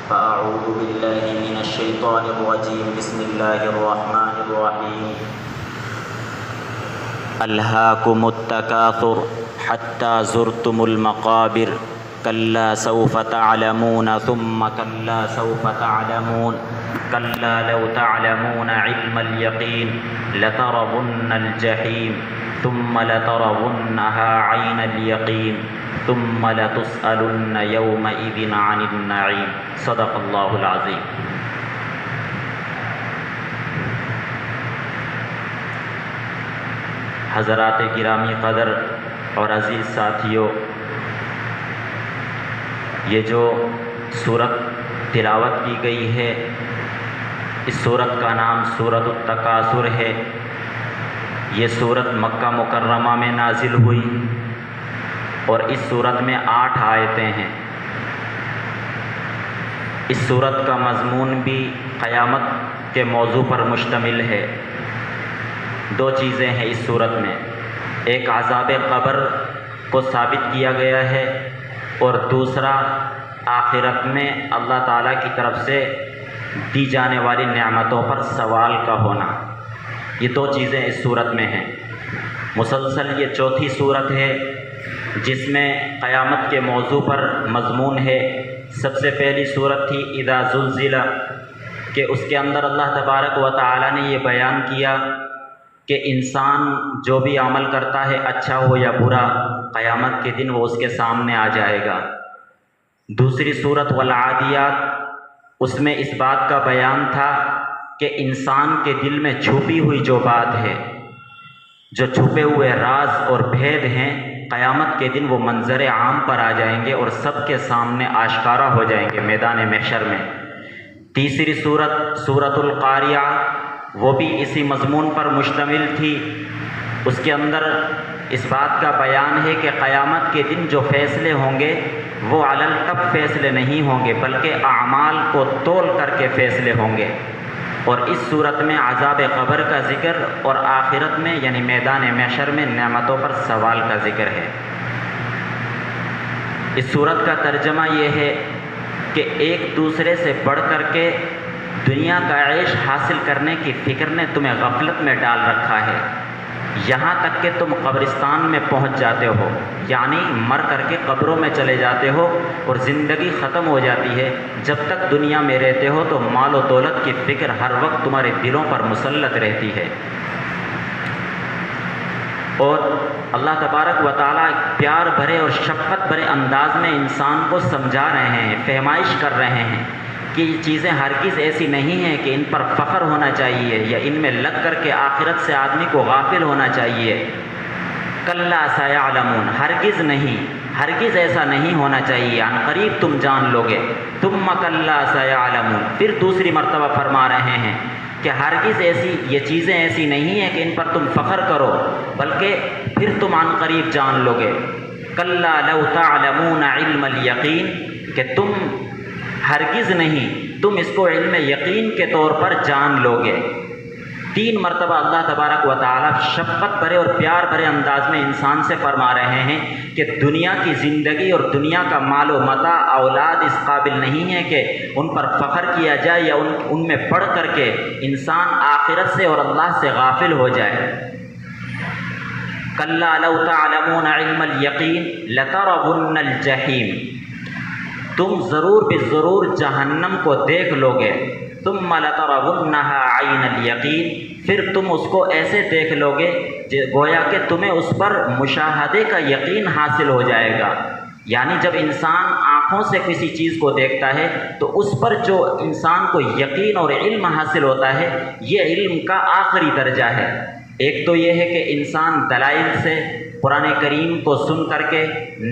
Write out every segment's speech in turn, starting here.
فأعوذ بالله من الشيطان الرجيم بسم الله الرحمن الرحيم ألهاكم التكاثر حتى زرتم المقابر كلا سوف تعلمون ثم كلا سوف تعلمون كلا لو تعلمون علم اليقين لترون الجحيم ثم لترونها عين اليقين ثم لتسألن يومئذ عن النعيم صدق اللہ العظیم۔ حضرات گرامی قدر اور عزیز ساتھیوں، یہ جو سورت تلاوت کی گئی ہے، اس سورت کا نام سورۃ التکاثر ہے۔ یہ سورت مکہ مکرمہ میں نازل ہوئی اور اس سورت میں 8 آیتیں ہیں۔ اس سورت کا مضمون بھی قیامت کے موضوع پر مشتمل ہے۔ 2 چیزیں ہیں اس سورت میں، ایک عذاب قبر کو ثابت کیا گیا ہے اور دوسرا آخرت میں اللہ تعالیٰ کی طرف سے دی جانے والی نعمتوں پر سوال کا ہونا۔ یہ 2 چیزیں اس سورت میں ہیں۔ مسلسل یہ 4تھی سورت ہے جس میں قیامت کے موضوع پر مضمون ہے۔ سب سے پہلی سورت تھی اذا زلزل، کہ اس کے اندر اللہ تبارک و تعالیٰ نے یہ بیان کیا کہ انسان جو بھی عمل کرتا ہے، اچھا ہو یا برا، قیامت کے دن وہ اس کے سامنے آ جائے گا۔ دوسری سورت والعادیات، اس میں اس بات کا بیان تھا کہ انسان کے دل میں چھپی ہوئی جو بات ہے، جو چھپے ہوئے راز اور بھید ہیں، قیامت کے دن وہ منظر عام پر آ جائیں گے اور سب کے سامنے آشکارا ہو جائیں گے میدان محشر میں۔ تیسری سورت سورۃ القاریہ، وہ بھی اسی مضمون پر مشتمل تھی۔ اس کے اندر اس بات کا بیان ہے کہ قیامت کے دن جو فیصلے ہوں گے وہ علی الکف فیصلے نہیں ہوں گے، بلکہ اعمال کو تول کر کے فیصلے ہوں گے۔ اور اس صورت میں عذاب قبر کا ذکر اور آخرت میں یعنی میدان محشر میں نعمتوں پر سوال کا ذکر ہے۔ اس صورت کا ترجمہ یہ ہے کہ ایک دوسرے سے بڑھ کر کے دنیا کا عیش حاصل کرنے کی فکر نے تمہیں غفلت میں ڈال رکھا ہے، یہاں تک کہ تم قبرستان میں پہنچ جاتے ہو، یعنی مر کر کے قبروں میں چلے جاتے ہو اور زندگی ختم ہو جاتی ہے۔ جب تک دنیا میں رہتے ہو تو مال و دولت کی فکر ہر وقت تمہارے دلوں پر مسلط رہتی ہے۔ اور اللہ تبارک و تعالیٰ پیار بھرے اور شفقت بھرے انداز میں انسان کو سمجھا رہے ہیں، فہمائش کر رہے ہیں کہ یہ چیزیں ہرگز ایسی نہیں ہیں کہ ان پر فخر ہونا چاہیے یا ان میں لگ کر کے آخرت سے آدمی کو غافل ہونا چاہیے۔ کلا سیعلمون، ہرگز نہیں، ہرگز ایسا نہیں ہونا چاہیے، عن قریب تم جان لوگے۔ ثم کلا سیعلمون، پھر دوسری مرتبہ فرما رہے ہیں کہ ہرگز یہ چیزیں ایسی نہیں ہیں کہ ان پر تم فخر کرو، بلکہ پھر تم عن قریب جان لوگے۔ کلا لو تعلمون علم الیقین، کہ تم ہرگز نہیں، تم اس کو علم یقین کے طور پر جان لوگے۔ 3 مرتبہ اللہ تبارک و تعالیٰ شفقت بھرے اور پیار بھرے انداز میں انسان سے فرما رہے ہیں کہ دنیا کی زندگی اور دنیا کا مال و متاع، اولاد اس قابل نہیں ہے کہ ان پر فخر کیا جائے یا ان میں پڑھ کر کے انسان آخرت سے اور اللہ سے غافل ہو جائے۔ کلا لو تعلمون علم الیقین لترون الجحیم، تم ضرور بالضرور جہنم کو دیکھ لو گے۔ ثم لترونها عین الیقین، پھر تم اس کو ایسے دیکھ لو گے گویا کہ تمہیں اس پر مشاہدے کا یقین حاصل ہو جائے گا۔ یعنی جب انسان آنکھوں سے کسی چیز کو دیکھتا ہے تو اس پر جو انسان کو یقین اور علم حاصل ہوتا ہے، یہ علم کا آخری درجہ ہے۔ ایک تو یہ ہے کہ انسان دلائل سے، قرآن کریم کو سن کر کے،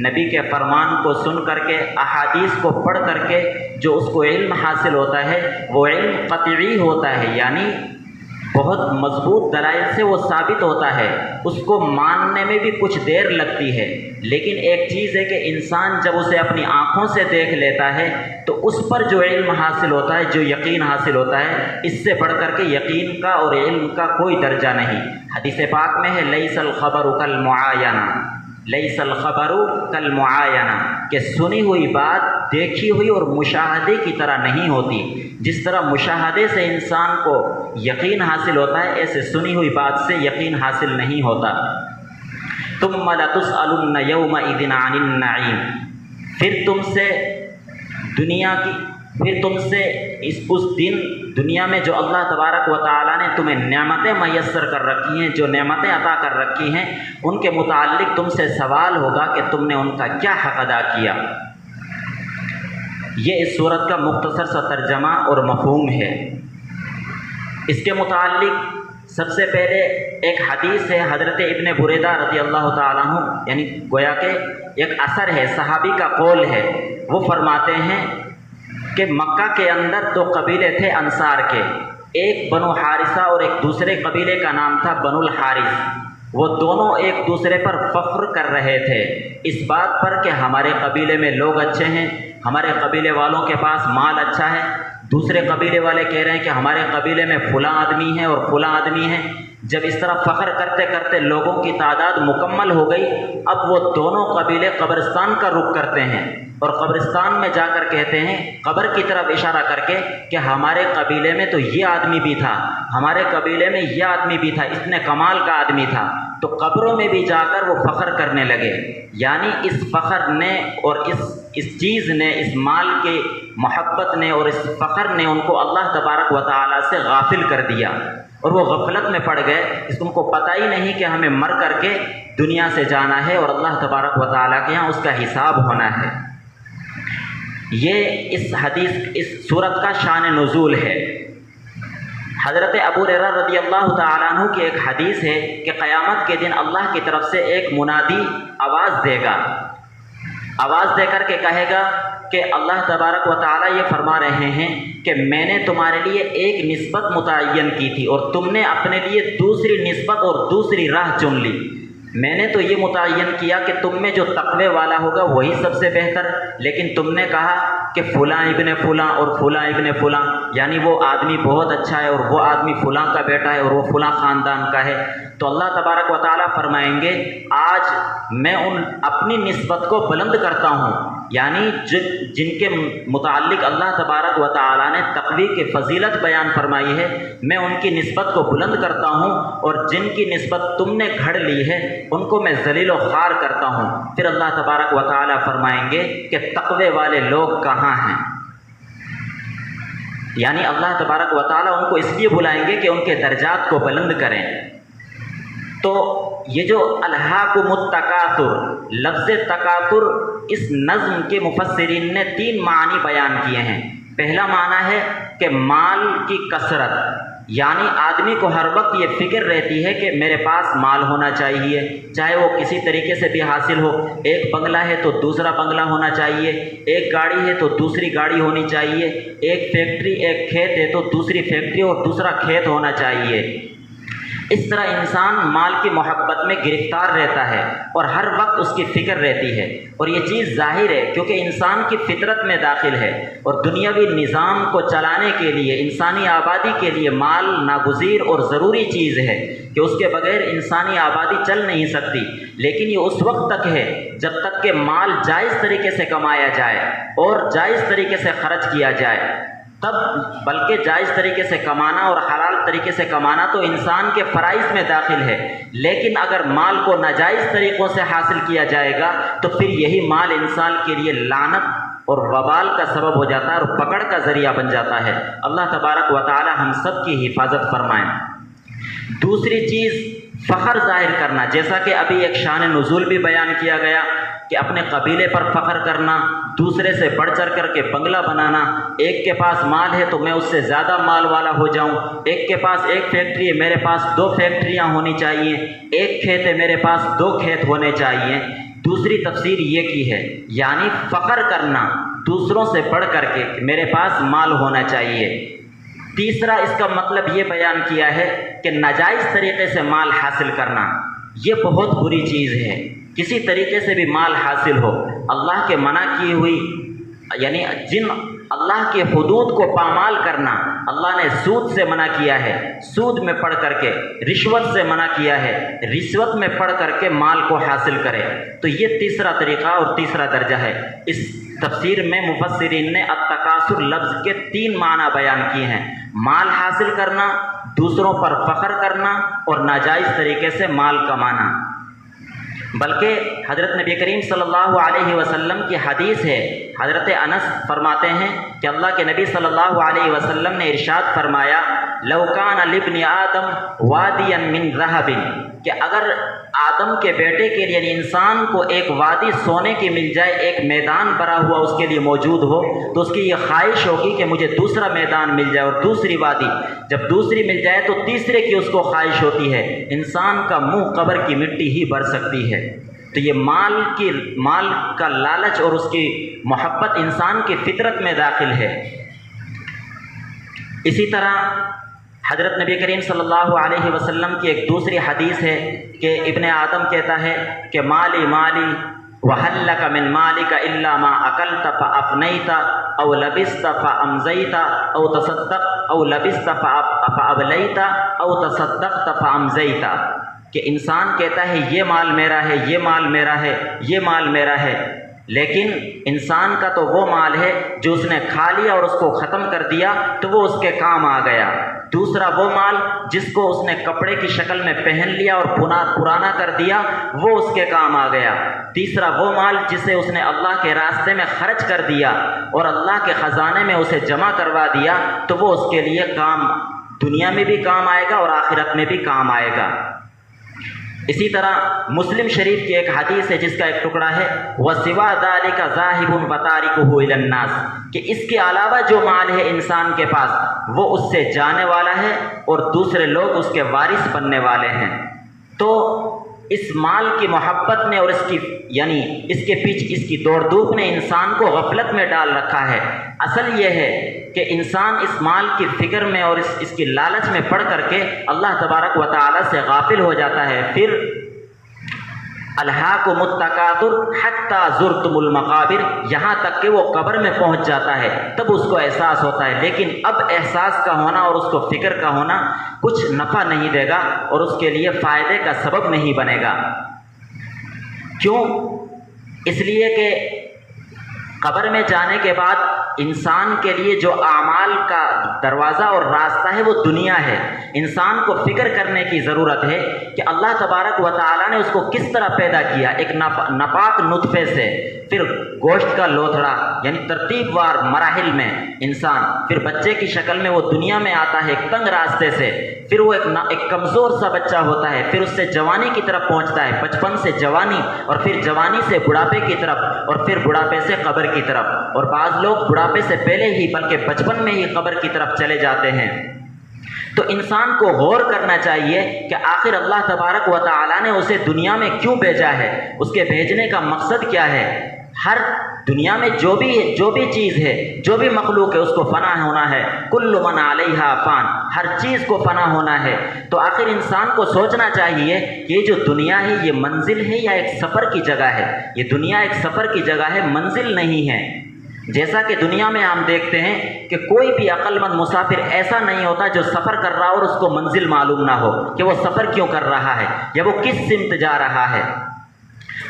نبی کے فرمان کو سن کر کے، احادیث کو پڑھ کر کے جو اس کو علم حاصل ہوتا ہے وہ علم قطعی ہوتا ہے، یعنی بہت مضبوط دلائل سے وہ ثابت ہوتا ہے، اس کو ماننے میں بھی کچھ دیر لگتی ہے۔ لیکن ایک چیز ہے کہ انسان جب اسے اپنی آنکھوں سے دیکھ لیتا ہے تو اس پر جو علم حاصل ہوتا ہے، جو یقین حاصل ہوتا ہے، اس سے بڑھ کر کے یقین کا اور علم کا کوئی درجہ نہیں۔ حدیث پاک میں ہے لیس الخبر کالمعاینہ، لیس الخبر کالمعاینہ، کہ سنی ہوئی بات دیکھی ہوئی اور مشاہدے کی طرح نہیں ہوتی۔ جس طرح مشاہدے سے انسان کو یقین حاصل ہوتا ہے، ایسے سنی ہوئی بات سے یقین حاصل نہیں ہوتا۔ ثم لتسألن یومئذ عن النعیم، پھر تم سے اس دن دنیا میں جو اللہ تبارک و تعالیٰ نے تمہیں نعمتیں میسر کر رکھی ہیں، جو نعمتیں عطا کر رکھی ہیں، ان کے متعلق تم سے سوال ہوگا کہ تم نے ان کا کیا حق ادا کیا۔ یہ اس صورت کا مختصر سا ترجمہ اور مفہوم ہے۔ اس کے متعلق سب سے پہلے ایک حدیث ہے حضرت ابن بریدہ رضی اللہ تعالیٰ عنہ، یعنی گویا کہ ایک اثر ہے، صحابی کا قول ہے۔ وہ فرماتے ہیں کہ مکہ کے اندر دو قبیلے تھے انصار کے، ایک بنو حارثہ اور ایک دوسرے قبیلے کا نام تھا بنو الحارث۔ وہ دونوں ایک دوسرے پر فخر کر رہے تھے اس بات پر کہ ہمارے قبیلے میں لوگ اچھے ہیں، ہمارے قبیلے والوں کے پاس مال اچھا ہے۔ دوسرے قبیلے والے کہہ رہے ہیں کہ ہمارے قبیلے میں فلاں آدمی ہے اور فلاں آدمی ہے۔ جب اس طرح فخر کرتے کرتے لوگوں کی تعداد مکمل ہو گئی، اب وہ دونوں قبیلے قبرستان کا رخ کرتے ہیں اور قبرستان میں جا کر کہتے ہیں، قبر کی طرف اشارہ کر کے، کہ ہمارے قبیلے میں تو یہ آدمی بھی تھا، ہمارے قبیلے میں یہ آدمی بھی تھا، اتنے کمال کا آدمی تھا۔ تو قبروں میں بھی جا کر وہ فخر کرنے لگے۔ یعنی اس فخر نے اور اس چیز نے، اس مال کے محبت نے اور اس فخر نے ان کو اللہ تبارک و تعالیٰ سے غافل کر دیا، اور وہ غفلت میں پڑ گئے۔ ان کو پتہ ہی نہیں کہ ہمیں مر کر کے دنیا سے جانا ہے اور اللہ تبارک و تعالیٰ کے یہاں اس کا حساب ہونا ہے۔ یہ اس سورت کا شان نزول ہے۔ حضرت ابو ہریرہ رضی اللہ تعالیٰ عنہ کی ایک حدیث ہے کہ قیامت کے دن اللہ کی طرف سے ایک منادی آواز دے گا، آواز دے کر کے کہے گا کہ اللہ تبارک و تعالیٰ یہ فرما رہے ہیں کہ میں نے تمہارے لیے ایک نسبت متعین کی تھی اور تم نے اپنے لیے دوسری نسبت اور دوسری راہ چن لی۔ میں نے تو یہ متعین کیا کہ تم میں جو تقوی والا ہوگا وہی سب سے بہتر، لیکن تم نے کہا کہ فلاں ابن فلاں اور فلاں ابن فلاں، یعنی وہ آدمی بہت اچھا ہے اور وہ آدمی فلاں کا بیٹا ہے اور وہ فلاں خاندان کا ہے۔ تو اللہ تبارک و تعالیٰ فرمائیں گے، آج میں اپنی نسبت کو بلند کرتا ہوں، یعنی جن کے متعلق اللہ تبارک و تعالیٰ نے تقوی کی فضیلت بیان فرمائی ہے، میں ان کی نسبت کو بلند کرتا ہوں، اور جن کی نسبت تم نے گھڑ لی ہے ان کو میں ذلیل و خوار کرتا ہوں۔ پھر اللہ تبارک و تعالیٰ فرمائیں گے کہ تقوی والے لوگ کہاں ہیں؟ یعنی اللہ تبارک و تعالیٰ ان کو اس لیے بلائیں گے کہ ان کے درجات کو بلند کریں۔ تو یہ جو الہاکم التکاثر، لفظ تکاثر، اس نظم کے مفسرین نے 3 معنی بیان کیے ہیں۔ پہلا معنی ہے کہ مال کی کثرت، یعنی آدمی کو ہر وقت یہ فکر رہتی ہے کہ میرے پاس مال ہونا چاہیے، چاہے وہ کسی طریقے سے بھی حاصل ہو۔ ایک بنگلہ ہے تو دوسرا بنگلہ ہونا چاہیے، ایک گاڑی ہے تو دوسری گاڑی ہونی چاہیے، ایک فیکٹری، ایک کھیت ہے تو دوسری فیکٹری اور دوسرا کھیت ہونا چاہیے۔ اس طرح انسان مال کی محبت میں گرفتار رہتا ہے اور ہر وقت اس کی فکر رہتی ہے، اور یہ چیز ظاہر ہے کیونکہ انسان کی فطرت میں داخل ہے، اور دنیاوی نظام کو چلانے کے لیے، انسانی آبادی کے لیے مال ناگزیر اور ضروری چیز ہے کہ اس کے بغیر انسانی آبادی چل نہیں سکتی۔ لیکن یہ اس وقت تک ہے جب تک کہ مال جائز طریقے سے کمایا جائے اور جائز طریقے سے خرچ کیا جائے، تب بلکہ جائز طریقے سے کمانا اور حلال طریقے سے کمانا تو انسان کے فرائض میں داخل ہے۔ لیکن اگر مال کو ناجائز طریقوں سے حاصل کیا جائے گا تو پھر یہی مال انسان کے لیے لعنت اور وبال کا سبب ہو جاتا ہے اور پکڑ کا ذریعہ بن جاتا ہے۔ اللہ تبارک و تعالی ہم سب کی حفاظت فرمائیں۔ دوسری چیز فخر ظاہر کرنا، جیسا کہ ابھی ایک شان نزول بھی بیان کیا گیا کہ اپنے قبیلے پر فخر کرنا، دوسرے سے بڑھ چڑھ کر کے بنگلہ بنانا، ایک کے پاس مال ہے تو میں اس سے زیادہ مال والا ہو جاؤں، ایک کے پاس ایک فیکٹری ہے میرے پاس 2 فیکٹریاں ہونی چاہیے، ایک کھیت ہے میرے پاس 2 کھیت ہونے چاہیے۔ دوسری تفسیر یہ کی ہے، یعنی فخر کرنا دوسروں سے بڑھ کر کے میرے پاس مال ہونا چاہیے۔ تیسرا اس کا مطلب یہ بیان کیا ہے کہ ناجائز طریقے سے مال حاصل کرنا یہ بہت بری چیز ہے۔ کسی طریقے سے بھی مال حاصل ہو، اللہ کے منع کی ہوئی یعنی جن اللہ کے حدود کو پامال کرنا، اللہ نے سود سے منع کیا ہے، سود میں پڑھ کر کے، رشوت سے منع کیا ہے، رشوت میں پڑھ کر کے مال کو حاصل کرے، تو یہ تیسرا طریقہ اور تیسرا درجہ ہے۔ اس تفسیر میں مفسرین نے التکاثر لفظ کے 3 معنی بیان کیے ہیں: مال حاصل کرنا، دوسروں پر فخر کرنا اور ناجائز طریقے سے مال کمانا۔ بلکہ حضرت نبی کریم صلی اللہ علیہ وسلم کی حدیث ہے، حضرت انس فرماتے ہیں کہ اللہ کے نبی صلی اللہ علیہ وسلم نے ارشاد فرمایا، لو کان لابن آدم وادیا من ذہب، کہ اگر آدم کے بیٹے کے لیے، یعنی انسان کو ایک وادی سونے کی مل جائے، ایک میدان بھرا ہوا اس کے لیے موجود ہو، تو اس کی یہ خواہش ہوگی کہ مجھے دوسرا میدان مل جائے اور دوسری وادی، جب دوسری مل جائے تو تیسرے کی اس کو خواہش ہوتی ہے۔ انسان کا منہ قبر کی مٹی ہی بھر سکتی ہے۔ تو یہ مال کا لالچ اور اس کی محبت انسان کی فطرت میں داخل ہے۔ اسی طرح حضرت نبی کریم صلی اللہ علیہ وسلم کی ایک دوسری حدیث ہے کہ ابن آدم کہتا ہے کہ مالی مالی وَهَلْ لَكَ مِنْ مَالِكَ إِلَّا مَا أَكَلْتَ فَأَفْنَيْتَ أَوْ لَبِسْتَ فَأَمْزَيْتَ أَوْ تَصَدَّقْتَ أَوْ لَبِسْتَ فَأَبْلَيْتَ أَوْ تَصَدَّقْتَ فَأَمْزَيْتَ، کہ انسان کہتا ہے یہ مال میرا ہے، یہ مال میرا ہے، یہ مال میرا ہے، لیکن انسان کا تو وہ مال ہے جو اس نے کھا لیا اور اس کو ختم کر دیا تو وہ اس کے کام آ گیا۔ دوسرا وہ مال جس کو اس نے کپڑے کی شکل میں پہن لیا اور پرانا کر دیا، وہ اس کے کام آ گیا۔ تیسرا وہ مال جسے اس نے اللہ کے راستے میں خرچ کر دیا اور اللہ کے خزانے میں اسے جمع کروا دیا، تو وہ اس کے لیے کام، دنیا میں بھی کام آئے گا اور آخرت میں بھی کام آئے گا۔ اسی طرح مسلم شریف کی ایک حدیث ہے جس کا ایک ٹکڑا ہے، وَسِوَا ذَلِكَ ذَاهِبٌ وَتَارِكُهُ إِلَى النَّاسِ، کہ اس کے علاوہ جو مال ہے انسان کے پاس وہ اس سے جانے والا ہے اور دوسرے لوگ اس کے وارث بننے والے ہیں۔ تو اس مال کی محبت نے اور اس کے پیچھے اس کی دوڑ دھوپ نے انسان کو غفلت میں ڈال رکھا ہے۔ اصل یہ ہے کہ انسان اس مال کی فکر میں اور اس کی لالچ میں پڑ کر کے اللہ تبارک و تعالی سے غافل ہو جاتا ہے۔ پھر الہاکم التکاثر حتی زرتم المقابر، یہاں تک کہ وہ قبر میں پہنچ جاتا ہے، تب اس کو احساس ہوتا ہے۔ لیکن اب احساس کا ہونا اور اس کو فکر کا ہونا کچھ نفع نہیں دے گا اور اس کے لیے فائدے کا سبب نہیں بنے گا۔ کیوں؟ اس لیے کہ قبر میں جانے کے بعد انسان کے لیے جو اعمال کا دروازہ اور راستہ ہے وہ دنیا ہے۔ انسان کو فکر کرنے کی ضرورت ہے کہ اللہ تبارک و تعالیٰ نے اس کو کس طرح پیدا کیا، ایک ناپاک نطفے سے، پھر گوشت کا لوتھڑا، یعنی ترتیب وار مراحل میں انسان، پھر بچے کی شکل میں وہ دنیا میں آتا ہے ایک تنگ راستے سے، پھر وہ ایک کمزور سا بچہ ہوتا ہے، پھر اس سے جوانی کی طرف پہنچتا ہے، بچپن سے جوانی، اور پھر جوانی سے بڑھاپے کی طرف، اور پھر بڑھاپے سے قبر کی طرف، اور بعض لوگ بڑھاپے سے پہلے ہی بلکہ بچپن میں ہی قبر کی طرف چلے جاتے ہیں۔ تو انسان کو غور کرنا چاہیے کہ آخر اللہ تبارک و تعالیٰ نے اسے دنیا میں کیوں بھیجا ہے، اس کے بھیجنے کا مقصد کیا ہے۔ ہر دنیا میں جو بھی چیز ہے، جو بھی مخلوق ہے، اس کو فنا ہونا ہے، کل من علیہا فان، ہر چیز کو فنا ہونا ہے۔ تو آخر انسان کو سوچنا چاہیے کہ یہ جو دنیا ہے یہ منزل ہے یا ایک سفر کی جگہ ہے۔ یہ دنیا ایک سفر کی جگہ ہے، منزل نہیں ہے۔ جیسا کہ دنیا میں ہم دیکھتے ہیں کہ کوئی بھی عقل مند مسافر ایسا نہیں ہوتا جو سفر کر رہا ہو اور اس کو منزل معلوم نہ ہو کہ وہ سفر کیوں کر رہا ہے یا وہ کس سمت جا رہا ہے۔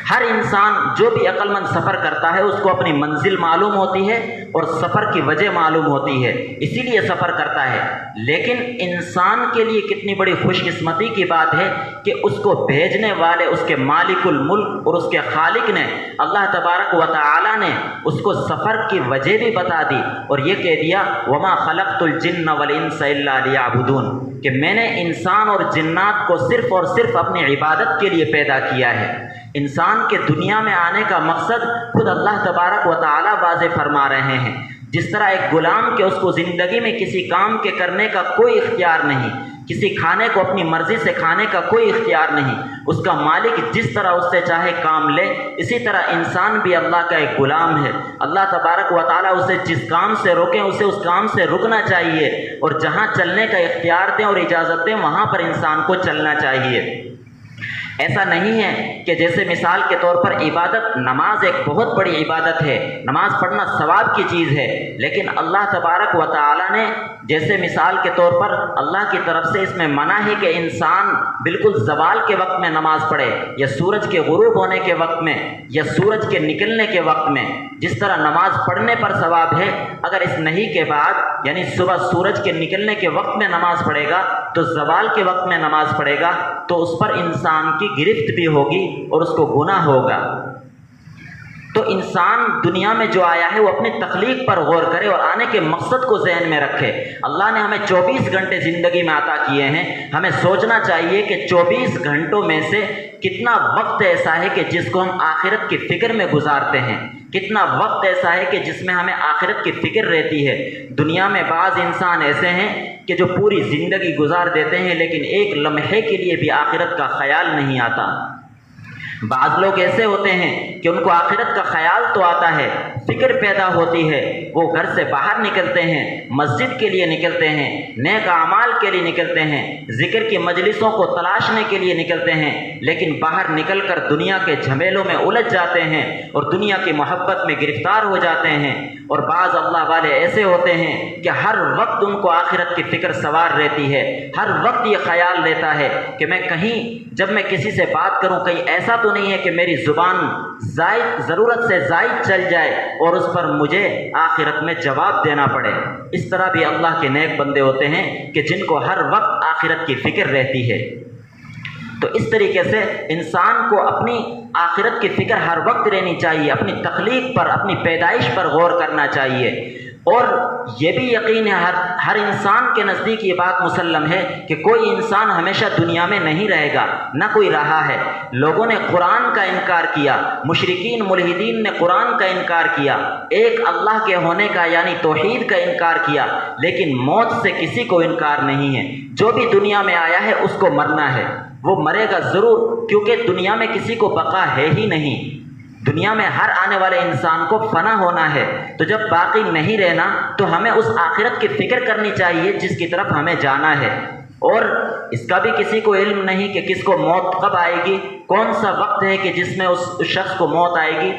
ہر انسان جو بھی عقل مند سفر کرتا ہے اس کو اپنی منزل معلوم ہوتی ہے اور سفر کی وجہ معلوم ہوتی ہے، اسی لیے سفر کرتا ہے۔ لیکن انسان کے لیے کتنی بڑی خوش قسمتی کی بات ہے کہ اس کو بھیجنے والے، اس کے مالک الملک اور اس کے خالق نے، اللہ تبارک و تعالی نے اس کو سفر کی وجہ بھی بتا دی اور یہ کہہ دیا وما خلقت الجن والانس الا لیعبدون، کہ میں نے انسان اور جنات کو صرف اور صرف اپنی عبادت کے لیے پیدا کیا ہے۔ انسان کے دنیا میں آنے کا مقصد خود اللہ تبارک و تعالی واضح فرما رہے ہیں۔ جس طرح ایک غلام کے اس کو زندگی میں کسی کام کے کرنے کا کوئی اختیار نہیں، کسی کھانے کو اپنی مرضی سے کھانے کا کوئی اختیار نہیں، اس کا مالک جس طرح اس سے چاہے کام لے، اسی طرح انسان بھی اللہ کا ایک غلام ہے۔ اللہ تبارک و تعالیٰ اسے جس کام سے روکیں اسے اس کام سے رکنا چاہیے، اور جہاں چلنے کا اختیار دیں اور اجازت دیں وہاں پر انسان کو چلنا چاہیے۔ ایسا نہیں ہے کہ جیسے مثال کے طور پر عبادت، نماز ایک بہت بڑی عبادت ہے، نماز پڑھنا ثواب کی چیز ہے، لیکن اللہ تبارک و تعالی نے جیسے مثال کے طور پر اللہ کی طرف سے اس میں منع ہے کہ انسان بالکل زوال کے وقت میں نماز پڑھے، یا سورج کے غروب ہونے کے وقت میں، یا سورج کے نکلنے کے وقت میں، جس طرح نماز پڑھنے پر ثواب ہے، اگر اس نہیں کے بعد یعنی صبح سورج کے نکلنے کے وقت میں نماز پڑھے گا تو زوال کے وقت میں نماز پڑھے گا تو اس پر انسان کی گرفت بھی ہوگی اور اس کو گناہ ہوگا۔ تو انسان دنیا میں جو آیا ہے وہ اپنی تخلیق پر غور کرے اور آنے کے مقصد کو ذہن میں رکھے۔ اللہ نے ہمیں 24 گھنٹے زندگی میں عطا کیے ہیں، ہمیں سوچنا چاہیے کہ 24 گھنٹوں میں سے کتنا وقت ایسا ہے کہ جس کو ہم آخرت کی فکر میں گزارتے ہیں، کتنا وقت ایسا ہے کہ جس میں ہمیں آخرت کی فکر رہتی ہے۔ دنیا میں بعض انسان ایسے ہیں کہ جو پوری زندگی گزار دیتے ہیں لیکن ایک لمحے کے لیے بھی آخرت کا خیال نہیں آتا۔ بعض لوگ ایسے ہوتے ہیں کہ ان کو آخرت کا خیال تو آتا ہے، فکر پیدا ہوتی ہے، وہ گھر سے باہر نکلتے ہیں، مسجد کے لیے نکلتے ہیں، نیک اعمال کے لیے نکلتے ہیں، ذکر کی مجلسوں کو تلاشنے کے لیے نکلتے ہیں، لیکن باہر نکل کر دنیا کے جھمیلوں میں الجھ جاتے ہیں اور دنیا کی محبت میں گرفتار ہو جاتے ہیں۔ اور بعض اللہ والے ایسے ہوتے ہیں کہ ہر وقت ان کو آخرت کی فکر سوار رہتی ہے، ہر وقت یہ خیال رہتا ہے کہ میں کہیں جب میں کسی سے بات کروں کہیں ایسا تو نہیں ہے کہ میری زبان ضرورت سے زائد چل جائے اور اس پر مجھے آخرت میں جواب دینا پڑے۔ اس طرح بھی اللہ کے نیک بندے ہوتے ہیں کہ جن کو ہر وقت آخرت کی فکر رہتی ہے۔ تو اس طریقے سے انسان کو اپنی آخرت کی فکر ہر وقت رہنی چاہیے، اپنی تخلیق پر، اپنی پیدائش پر غور کرنا چاہیے۔ اور یہ بھی یقین ہے ہر انسان کے نزدیک یہ بات مسلم ہے کہ کوئی انسان ہمیشہ دنیا میں نہیں رہے گا، نہ کوئی رہا ہے۔ لوگوں نے قرآن کا انکار کیا، مشرکین ملحدین نے قرآن کا انکار کیا، ایک اللہ کے ہونے کا یعنی توحید کا انکار کیا، لیکن موت سے کسی کو انکار نہیں ہے۔ جو بھی دنیا میں آیا ہے اس کو مرنا ہے، وہ مرے گا ضرور، کیونکہ دنیا میں کسی کو بقا ہے ہی نہیں۔ دنیا میں ہر آنے والے انسان کو فنا ہونا ہے، تو جب باقی نہیں رہنا تو ہمیں اس آخرت کی فکر کرنی چاہیے جس کی طرف ہمیں جانا ہے۔ اور اس کا بھی کسی کو علم نہیں کہ کس کو موت کب آئے گی، کون سا وقت ہے کہ جس میں اس شخص کو موت آئے گی۔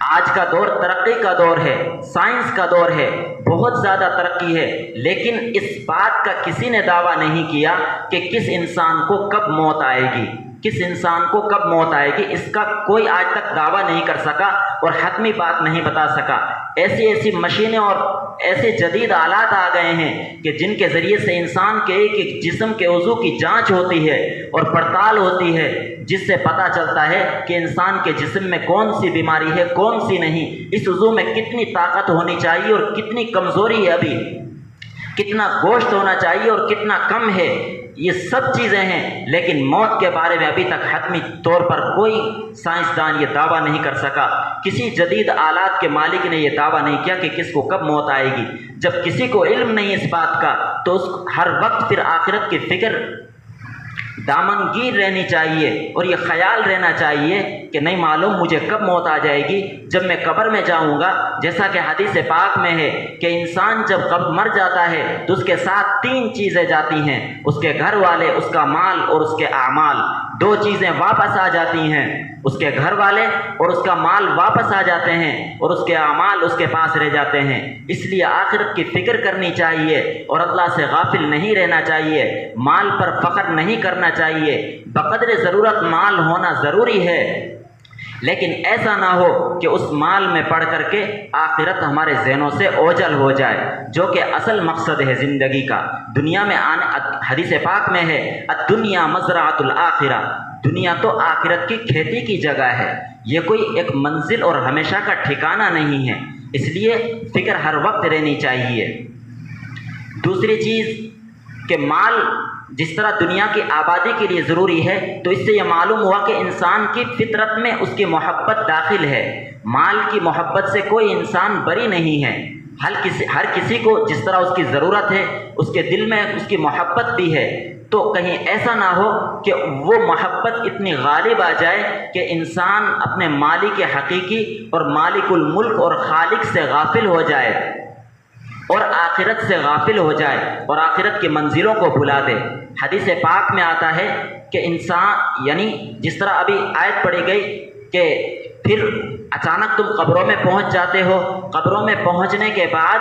آج کا دور ترقی کا دور ہے، سائنس کا دور ہے، بہت زیادہ ترقی ہے، لیکن اس بات کا کسی نے دعویٰ نہیں کیا کہ کس انسان کو کب موت آئے گی، کس انسان کو کب موت آئے گی، اس کا کوئی آج تک دعویٰ نہیں کر سکا اور حتمی بات نہیں بتا سکا۔ ایسی مشینیں اور ایسے جدید آلات آ گئے ہیں کہ جن کے ذریعے سے انسان کے ایک ایک جسم کے عضو کی جانچ ہوتی ہے اور پڑتال ہوتی ہے، جس سے پتہ چلتا ہے کہ انسان کے جسم میں کون سی بیماری ہے، کون سی نہیں، اس عضو میں کتنی طاقت ہونی چاہیے اور کتنی کمزوری ہے، ابھی کتنا گوشت ہونا چاہیے اور کتنا کم ہے۔ یہ سب چیزیں ہیں، لیکن موت کے بارے میں ابھی تک حتمی طور پر کوئی سائنسدان یہ دعویٰ نہیں کر سکا، کسی جدید آلات کے مالک نے یہ دعویٰ نہیں کیا کہ کس کو کب موت آئے گی۔ جب کسی کو علم نہیں اس بات کا تو اس ہر وقت پھر آخرت کی فکر دامنگیر رہنی چاہیے اور یہ خیال رہنا چاہیے کہ نہیں معلوم مجھے کب موت آ جائے گی، جب میں قبر میں جاؤں گا۔ جیسا کہ حدیث پاک میں ہے کہ انسان جب مر جاتا ہے تو اس کے ساتھ 3 چیزیں جاتی ہیں، اس کے گھر والے، اس کا مال اور اس کے اعمال۔ 2 چیزیں واپس آ جاتی ہیں، اس کے گھر والے اور اس کا مال واپس آ جاتے ہیں اور اس کے اعمال اس کے پاس رہ جاتے ہیں۔ اس لیے آخرت کی فکر کرنی چاہیے اور اللہ سے غافل نہیں رہنا چاہیے، مال پر فخر نہیں کرنا چاہیے۔ بقدر ضرورت مال ہونا ضروری ہے، لیکن ایسا نہ ہو کہ اس مال میں پڑھ کر کے آخرت ہمارے ذہنوں سے اوجھل ہو جائے، جو کہ اصل مقصد ہے زندگی کا۔ دنیا میں آنے، حدیث پاک میں ہے الدنیا مزرعۃ الآخرہ، دنیا تو آخرت کی کھیتی کی جگہ ہے، یہ کوئی ایک منزل اور ہمیشہ کا ٹھکانہ نہیں ہے، اس لیے فکر ہر وقت رہنی چاہیے۔ دوسری چیز کہ مال جس طرح دنیا کی آبادی کے لیے ضروری ہے، تو اس سے یہ معلوم ہوا کہ انسان کی فطرت میں اس کی محبت داخل ہے۔ مال کی محبت سے کوئی انسان بری نہیں ہے، ہر کسی کو جس طرح اس کی ضرورت ہے اس کے دل میں اس کی محبت بھی ہے۔ تو کہیں ایسا نہ ہو کہ وہ محبت اتنی غالب آ جائے کہ انسان اپنے مالک حقیقی اور مالک الملک اور خالق سے غافل ہو جائے۔ اور آخرت سے غافل ہو جائے اور آخرت کی منزلوں کو بھلا دے۔ حدیث پاک میں آتا ہے کہ انسان، یعنی جس طرح ابھی آیت پڑھی گئی کہ پھر اچانک تم قبروں میں پہنچ جاتے ہو، قبروں میں پہنچنے کے بعد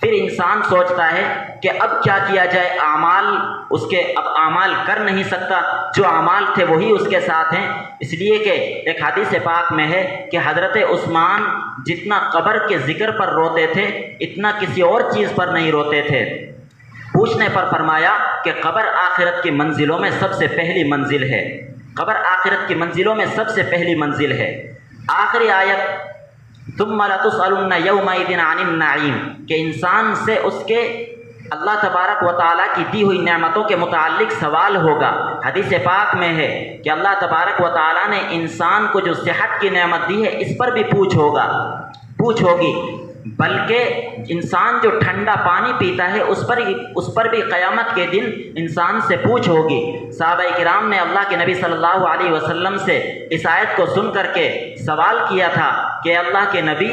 پھر انسان سوچتا ہے کہ اب کیا کیا جائے، اعمال اس کے اب اعمال کر نہیں سکتا، جو اعمال تھے وہی اس کے ساتھ ہیں۔ اس لیے کہ ایک حدیث پاک میں ہے کہ حضرت عثمان جتنا قبر کے ذکر پر روتے تھے اتنا کسی اور چیز پر نہیں روتے تھے۔ پوچھنے پر فرمایا کہ قبر آخرت کی منزلوں میں سب سے پہلی منزل ہے، قبر آخرت کی منزلوں میں سب سے پہلی منزل ہے۔ آخری آیت ثم لتسألن یومئذ عن النعیم، کہ انسان سے اس کے اللہ تبارک و تعالیٰ کی دی ہوئی نعمتوں کے متعلق سوال ہوگا۔ حدیث پاک میں ہے کہ اللہ تبارک و تعالیٰ نے انسان کو جو صحت کی نعمت دی ہے اس پر بھی پوچھ ہوگی، بلکہ انسان جو ٹھنڈا پانی پیتا ہے اس پر بھی قیامت کے دن انسان سے پوچھ ہوگی۔ صحابہ کرام نے اللہ کے نبی صلی اللہ علیہ وسلم سے اس آیت کو سن کر کے سوال کیا تھا کہ اللہ کے نبی،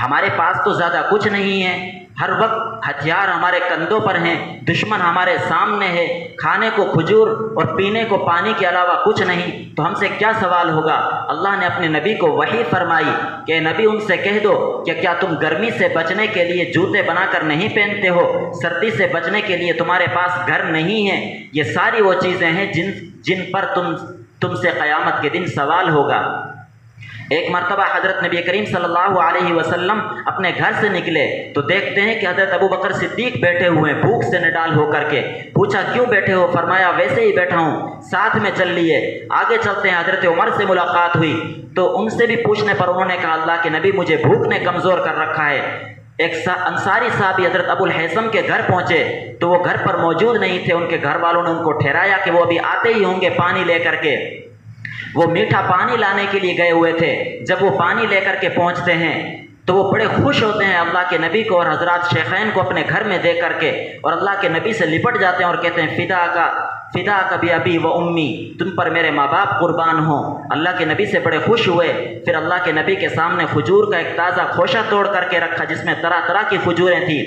ہمارے پاس تو زیادہ کچھ نہیں ہے، ہر وقت ہتھیار ہمارے کندھوں پر ہیں، دشمن ہمارے سامنے ہے، کھانے کو کھجور اور پینے کو پانی کے علاوہ کچھ نہیں، تو ہم سے کیا سوال ہوگا؟ اللہ نے اپنے نبی کو وحی فرمائی کہ نبی ان سے کہہ دو کہ کیا تم گرمی سے بچنے کے لیے جوتے بنا کر نہیں پہنتے ہو، سردی سے بچنے کے لیے تمہارے پاس گھر نہیں ہے؟ یہ ساری وہ چیزیں ہیں جن پر تم سے قیامت کے دن سوال ہوگا۔ ایک مرتبہ حضرت نبی کریم صلی اللہ علیہ وسلم اپنے گھر سے نکلے تو دیکھتے ہیں کہ حضرت ابو بکر صدیق بیٹھے ہوئے ہیں بھوک سے نڈال ہو کر کے۔ پوچھا کیوں بیٹھے ہو؟ فرمایا ویسے ہی بیٹھا ہوں، ساتھ میں چل لیے۔ آگے چلتے ہیں، حضرت عمر سے ملاقات ہوئی تو ان سے بھی پوچھنے پر انہوں نے کہا اللہ کے نبی مجھے بھوک نے کمزور کر رکھا ہے۔ ایک انصاری صحابی حضرت ابو الحیثم کے گھر پہنچے تو وہ گھر پر موجود نہیں تھے، ان کے گھر والوں نے ان کو ٹھہرایا کہ وہ ابھی آتے ہی ہوں گے پانی لے کر کے۔ وہ میٹھا پانی لانے کے لیے گئے ہوئے تھے، جب وہ پانی لے کر کے پہنچتے ہیں تو وہ بڑے خوش ہوتے ہیں اللہ کے نبی کو اور حضرات شیخین کو اپنے گھر میں دے کر کے، اور اللہ کے نبی سے لپٹ جاتے ہیں اور کہتے ہیں فدا کا بھی ابی و امی، تم پر میرے ماں باپ قربان ہوں۔ اللہ کے نبی سے بڑے خوش ہوئے، پھر اللہ کے نبی کے سامنے کھجور کا ایک تازہ خوشہ توڑ کر کے رکھا جس میں طرح طرح کی کھجوریں تھیں۔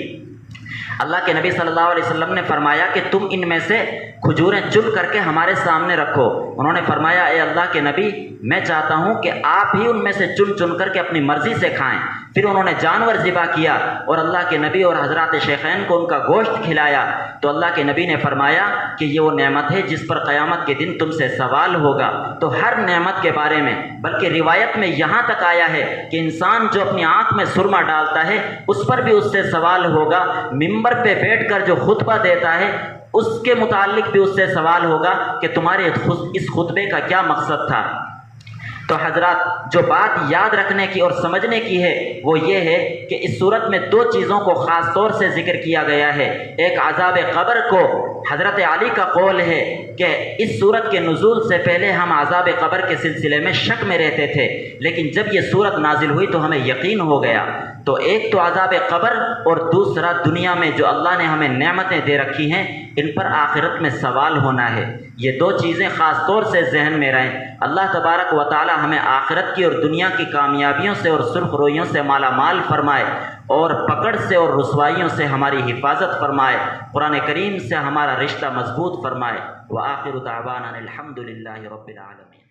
اللہ کے نبی صلی اللہ علیہ وسلم نے فرمایا کہ تم ان میں سے کھجوریں چن کر کے ہمارے سامنے رکھو۔ انہوں نے فرمایا اے اللہ کے نبی، میں چاہتا ہوں کہ آپ ہی ان میں سے چن چن کر کے اپنی مرضی سے کھائیں۔ پھر انہوں نے جانور ذبح کیا اور اللہ کے نبی اور حضرات شیخین کو ان کا گوشت کھلایا، تو اللہ کے نبی نے فرمایا کہ یہ وہ نعمت ہے جس پر قیامت کے دن تم سے سوال ہوگا۔ تو ہر نعمت کے بارے میں، بلکہ روایت میں یہاں تک آیا ہے کہ انسان جو اپنی آنکھ میں سرما ڈالتا ہے اس پر بھی اس سے سوال ہوگا، ممبر پہ بیٹھ کر جو خطبہ دیتا ہے اس کے متعلق بھی اس سے سوال ہوگا کہ تمہارے اس خطبے کا کیا مقصد تھا۔ تو حضرات جو بات یاد رکھنے کی اور سمجھنے کی ہے وہ یہ ہے کہ اس صورت میں دو چیزوں کو خاص طور سے ذکر کیا گیا ہے۔ ایک عذاب قبر کو حضرت علی کا قول ہے کہ اس صورت کے نزول سے پہلے ہم عذاب قبر کے سلسلے میں شک میں رہتے تھے، لیکن جب یہ صورت نازل ہوئی تو ہمیں یقین ہو گیا۔ تو ایک تو عذاب قبر اور دوسرا دنیا میں جو اللہ نے ہمیں نعمتیں دے رکھی ہیں ان پر آخرت میں سوال ہونا ہے۔ یہ دو چیزیں خاص طور سے ذہن میں رہیں۔ اللہ تبارک و تعالی ہمیں آخرت کی اور دنیا کی کامیابیوں سے اور سرخ رویوں سے مالا مال فرمائے اور پکڑ سے اور رسوائیوں سے ہماری حفاظت فرمائے، قرآن کریم سے ہمارا رشتہ مضبوط فرمائے۔ وآخر دعوانا الحمد للہ رب العالمین۔